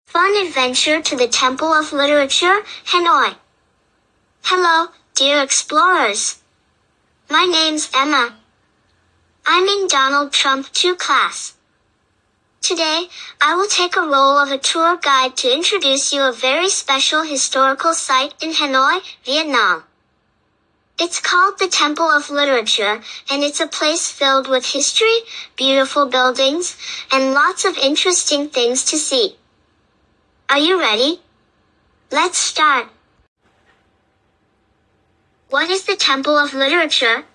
Fun adventure to the Temple of Literature, Hanoi. Hello, dear explorers. My name's Emma. I'm in Donald Trump 2 class. Today, I will take a role of a tour guide to introduce you a very special historical site in Hanoi, Vietnam. It's called the Temple of Literature, and it's a place filled with history, beautiful buildings, and lots of interesting things to see. Are you ready? Let's start. What is the Temple of Literature?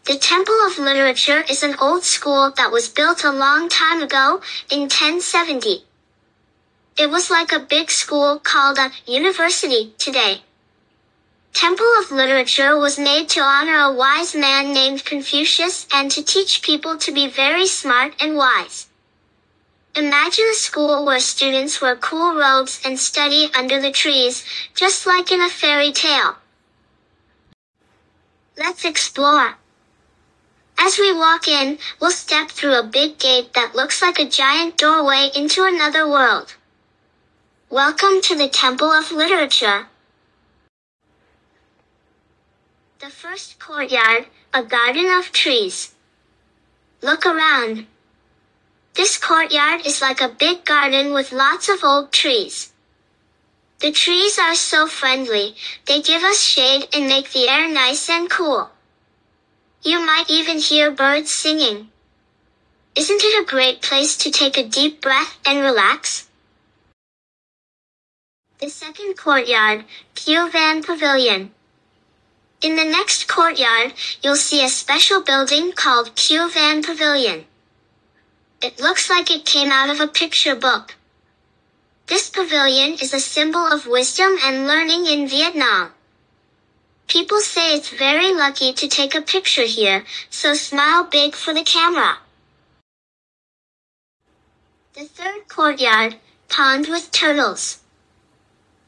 The Temple of Literature is an old school that was built a long time ago, in 1070. It was like a big school called a university today. Temple of Literature was made to honor a wise man named Confucius and to teach people to be very smart and wise. Imagine a school where students wear cool robes and study under the trees, just like in a fairy tale. Let's explore. As we walk in, we'll step through a big gate that looks like a giant doorway into another world. Welcome to the Temple of Literature. The first courtyard, a garden of trees. Look around. This courtyard is like a big garden with lots of old trees. The trees are so friendly, they give us shade and make the air nice and cool. You might even hear birds singing. Isn't it a great place to take a deep breath and relax? The second courtyard, Kyo Van Pavilion. In the next courtyard, you'll see a special building called Kyo Van Pavilion. It looks like it came out of a picture book. This pavilion is a symbol of wisdom and learning in Vietnam. People say it's very lucky to take a picture here, so smile big for the camera. The third courtyard, Pond with Turtles.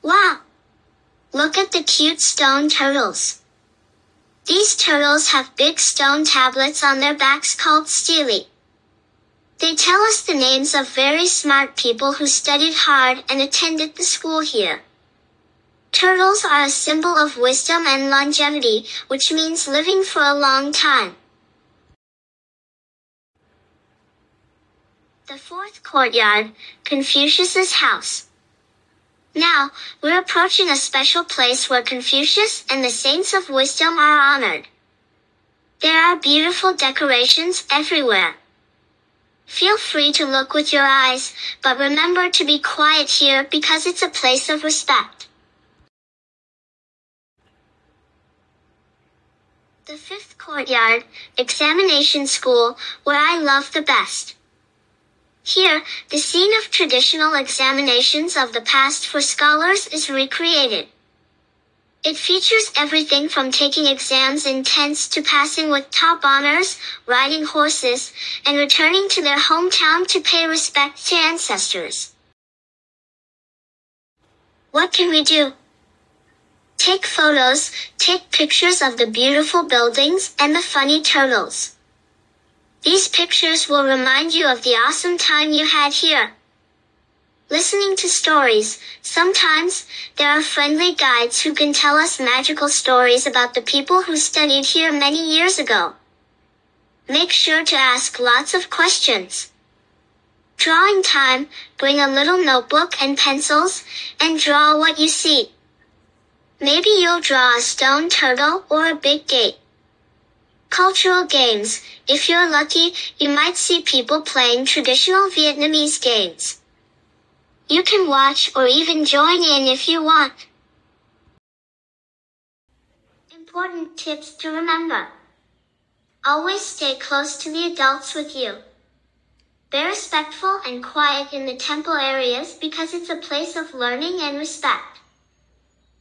Wow! Look at the cute stone turtles. These turtles have big stone tablets on their backs called stele. They tell us the names of very smart people who studied hard and attended the school here. Turtles are a symbol of wisdom and longevity, which means living for a long time. The fourth courtyard, Confucius's house. Now, we're approaching a special place where Confucius and the saints of wisdom are honored. There are beautiful decorations everywhere. Feel free to look with your eyes, but remember to be quiet here because it's a place of respect. The fifth courtyard, Examination School, where I love the best. Here, the scene of traditional examinations of the past for scholars is recreated. It features everything from taking exams in tents to passing with top honors, riding horses, and returning to their hometown to pay respect to ancestors. What can we do? Take photos, take pictures of the beautiful buildings and the funny turtles. These pictures will remind you of the awesome time you had here. Listening to stories, sometimes there are friendly guides who can tell us magical stories about the people who studied here many years ago. Make sure to ask lots of questions. Drawing time, bring a little notebook and pencils, and draw what you see. Maybe you'll draw a stone turtle or a big gate. Cultural games, if you're lucky, you might see people playing traditional Vietnamese games. You can watch or even join in if you want. Important tips to remember. Always stay close to the adults with you. Be respectful and quiet in the temple areas because it's a place of learning and respect.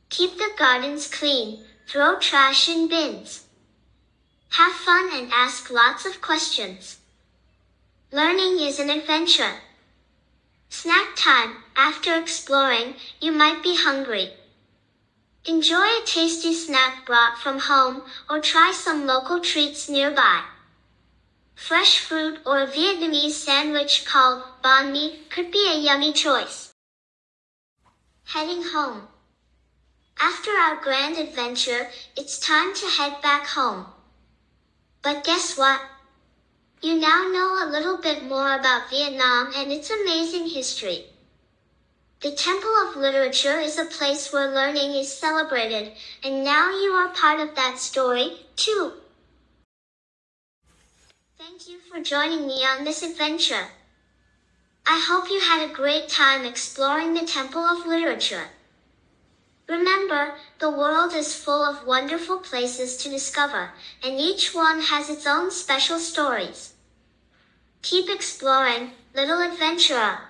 Keep the gardens clean, throw trash in bins. Have fun and ask lots of questions. Learning is an adventure. Snack time. After exploring, you might be hungry. Enjoy a tasty snack brought from home or try some local treats nearby. Fresh fruit or a Vietnamese sandwich called banh mi could be a yummy choice. heading home. After our grand adventure, it's time to head back home. But guess what? You now know a little bit more about Vietnam and its amazing history. The Temple of Literature is a place where learning is celebrated, and now you are part of that story, too. Thank you for joining me on this adventure. I hope you had a great time exploring the Temple of Literature. Remember, the world is full of wonderful places to discover, and each one has its own special stories. Keep exploring, little adventurer.